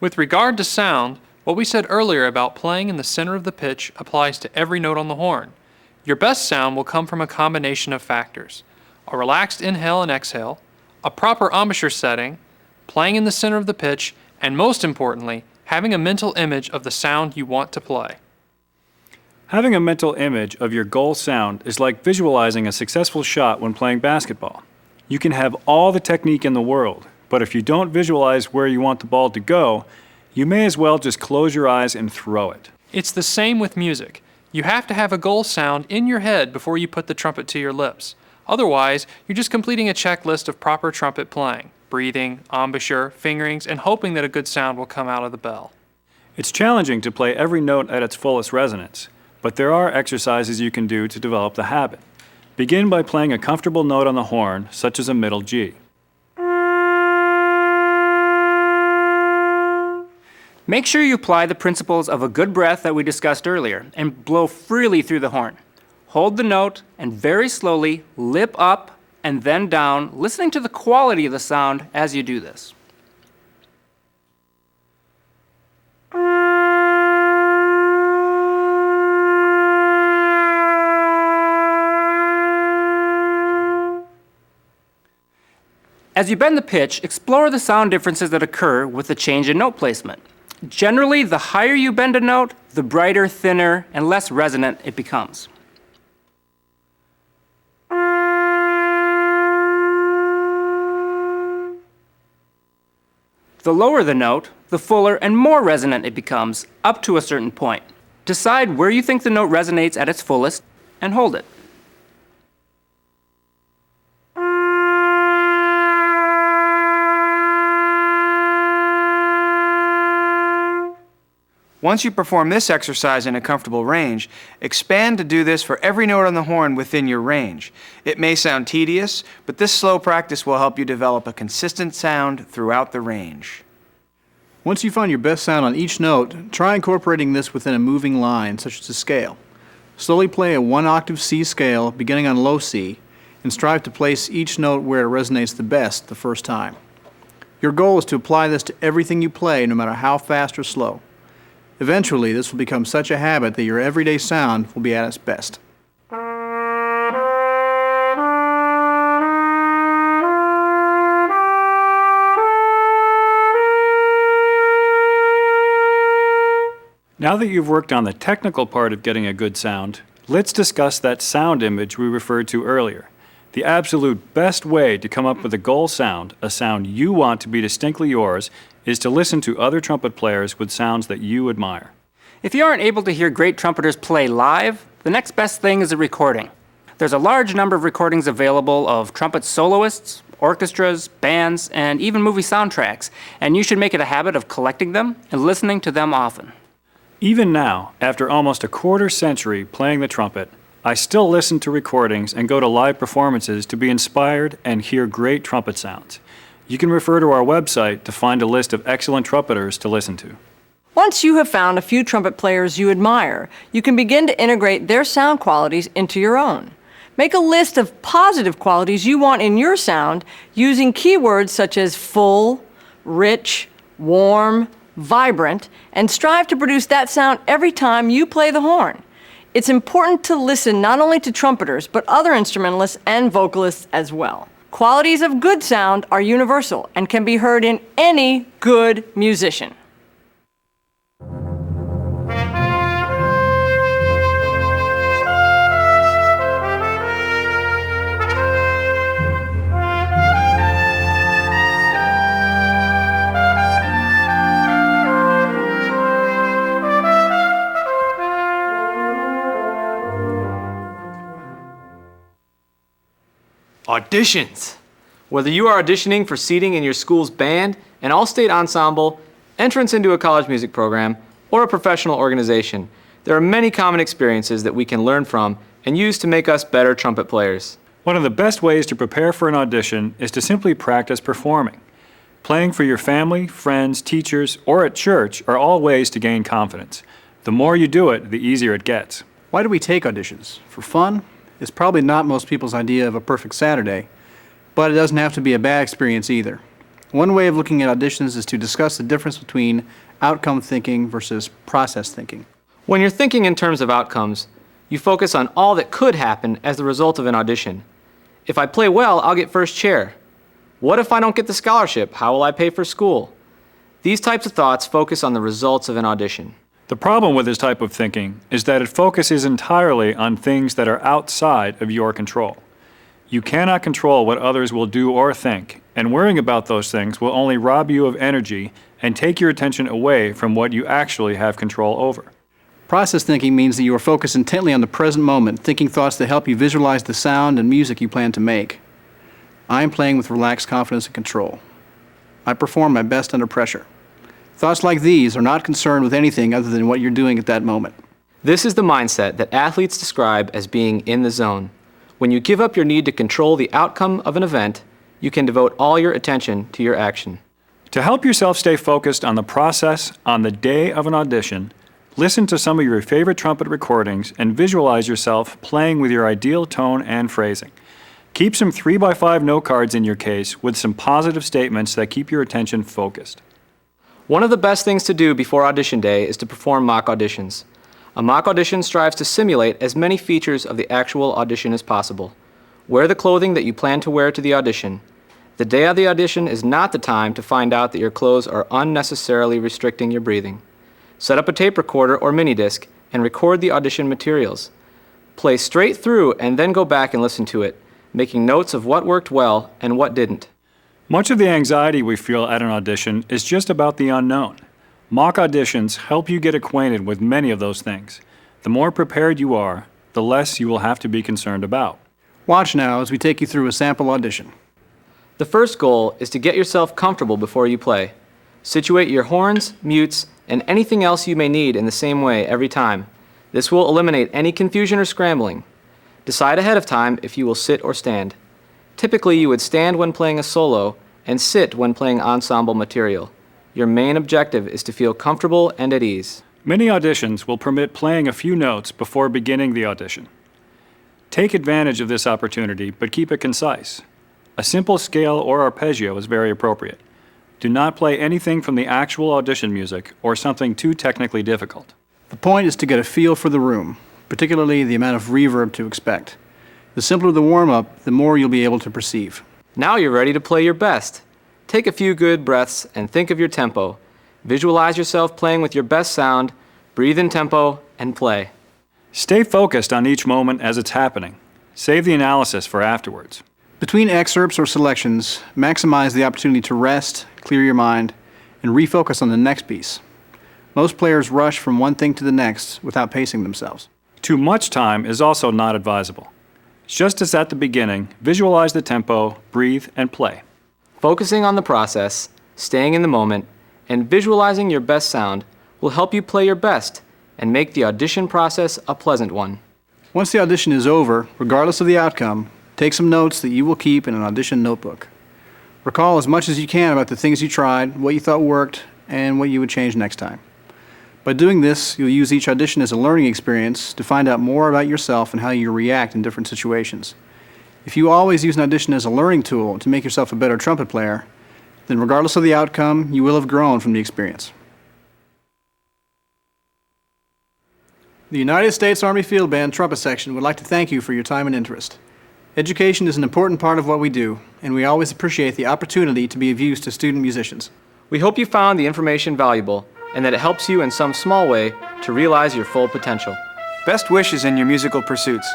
With regard to sound, what we said earlier about playing in the center of the pitch applies to every note on the horn. Your best sound will come from a combination of factors: a relaxed inhale and exhale, a proper embouchure setting, playing in the center of the pitch, and most importantly, having a mental image of the sound you want to play. Having a mental image of your goal sound is like visualizing a successful shot when playing basketball. You can have all the technique in the world, but if you don't visualize where you want the ball to go, you may as well just close your eyes and throw it. It's the same with music. You have to have a goal sound in your head before you put the trumpet to your lips. Otherwise, you're just completing a checklist of proper trumpet playing: breathing, embouchure, fingerings, and hoping that a good sound will come out of the bell. It's challenging to play every note at its fullest resonance, but there are exercises you can do to develop the habit. Begin by playing a comfortable note on the horn, such as a middle G. Make sure you apply the principles of a good breath that we discussed earlier and blow freely through the horn. Hold the note and very slowly lip up and then down, listening to the quality of the sound as you do this. As you bend the pitch, explore the sound differences that occur with the change in note placement. Generally, the higher you bend a note, the brighter, thinner, and less resonant it becomes. The lower the note, the fuller and more resonant it becomes, up to a certain point. Decide where you think the note resonates at its fullest and hold it. Once you perform this exercise in a comfortable range, expand to do this for every note on the horn within your range. It may sound tedious, but this slow practice will help you develop a consistent sound throughout the range. Once you find your best sound on each note, try incorporating this within a moving line, such as a scale. Slowly play a 1-octave C scale beginning on low C, and strive to place each note where it resonates the best the first time. Your goal is to apply this to everything you play, no matter how fast or slow. Eventually, this will become such a habit that your everyday sound will be at its best. Now that you've worked on the technical part of getting a good sound, let's discuss that sound image we referred to earlier. The absolute best way to come up with a goal sound, a sound you want to be distinctly yours, is to listen to other trumpet players with sounds that you admire. If you aren't able to hear great trumpeters play live, the next best thing is a recording. There's a large number of recordings available of trumpet soloists, orchestras, bands, and even movie soundtracks, and you should make it a habit of collecting them and listening to them often. Even now, after almost a quarter century playing the trumpet, I still listen to recordings and go to live performances to be inspired and hear great trumpet sounds. You can refer to our website to find a list of excellent trumpeters to listen to. Once you have found a few trumpet players you admire, you can begin to integrate their sound qualities into your own. Make a list of positive qualities you want in your sound using keywords such as full, rich, warm, vibrant, and strive to produce that sound every time you play the horn. It's important to listen not only to trumpeters, but other instrumentalists and vocalists as well. Qualities of good sound are universal and can be heard in any good musician. Auditions! Whether you are auditioning for seating in your school's band, an all-state ensemble, entrance into a college music program, or a professional organization, there are many common experiences that we can learn from and use to make us better trumpet players. One of the best ways to prepare for an audition is to simply practice performing. Playing for your family, friends, teachers, or at church are all ways to gain confidence. The more you do it, the easier it gets. Why do we take auditions? For fun? It's probably not most people's idea of a perfect Saturday, but it doesn't have to be a bad experience either. One way of looking at auditions is to discuss the difference between outcome thinking versus process thinking. When you're thinking in terms of outcomes, you focus on all that could happen as the result of an audition. If I play well, I'll get first chair. What if I don't get the scholarship? How will I pay for school? These types of thoughts focus on the results of an audition. The problem with this type of thinking is that it focuses entirely on things that are outside of your control. You cannot control what others will do or think, and worrying about those things will only rob you of energy and take your attention away from what you actually have control over. Process thinking means that you are focused intently on the present moment, thinking thoughts that help you visualize the sound and music you plan to make. I am playing with relaxed confidence and control. I perform my best under pressure. Thoughts like these are not concerned with anything other than what you're doing at that moment. This is the mindset that athletes describe as being in the zone. When you give up your need to control the outcome of an event, you can devote all your attention to your action. To help yourself stay focused on the process on the day of an audition, listen to some of your favorite trumpet recordings and visualize yourself playing with your ideal tone and phrasing. Keep some 3x5 note cards in your case with some positive statements that keep your attention focused. One of the best things to do before audition day is to perform mock auditions. A mock audition strives to simulate as many features of the actual audition as possible. Wear the clothing that you plan to wear to the audition. The day of the audition is not the time to find out that your clothes are unnecessarily restricting your breathing. Set up a tape recorder or mini disc and record the audition materials. Play straight through and then go back and listen to it, making notes of what worked well and what didn't. Much of the anxiety we feel at an audition is just about the unknown. Mock auditions help you get acquainted with many of those things. The more prepared you are, the less you will have to be concerned about. Watch now as we take you through a sample audition. The first goal is to get yourself comfortable before you play. Situate your horns, mutes, and anything else you may need in the same way every time. This will eliminate any confusion or scrambling. Decide ahead of time if you will sit or stand. Typically, you would stand when playing a solo and sit when playing ensemble material. Your main objective is to feel comfortable and at ease. Many auditions will permit playing a few notes before beginning the audition. Take advantage of this opportunity, but keep it concise. A simple scale or arpeggio is very appropriate. Do not play anything from the actual audition music or something too technically difficult. The point is to get a feel for the room, particularly the amount of reverb to expect. The simpler the warm-up, the more you'll be able to perceive. Now you're ready to play your best. Take a few good breaths and think of your tempo. Visualize yourself playing with your best sound, breathe in tempo, and play. Stay focused on each moment as it's happening. Save the analysis for afterwards. Between excerpts or selections, maximize the opportunity to rest, clear your mind, and refocus on the next piece. Most players rush from one thing to the next without pacing themselves. Too much time is also not advisable. Just as at the beginning, visualize the tempo, breathe, and play. Focusing on the process, staying in the moment, and visualizing your best sound will help you play your best and make the audition process a pleasant one. Once the audition is over, regardless of the outcome, take some notes that you will keep in an audition notebook. Recall as much as you can about the things you tried, what you thought worked, and what you would change next time. By doing this, you'll use each audition as a learning experience to find out more about yourself and how you react in different situations. If you always use an audition as a learning tool to make yourself a better trumpet player, then regardless of the outcome, you will have grown from the experience. The United States Army Field Band Trumpet Section would like to thank you for your time and interest. Education is an important part of what we do, and we always appreciate the opportunity to be of use to student musicians. We hope you found the information valuable and that it helps you in some small way to realize your full potential. Best wishes in your musical pursuits.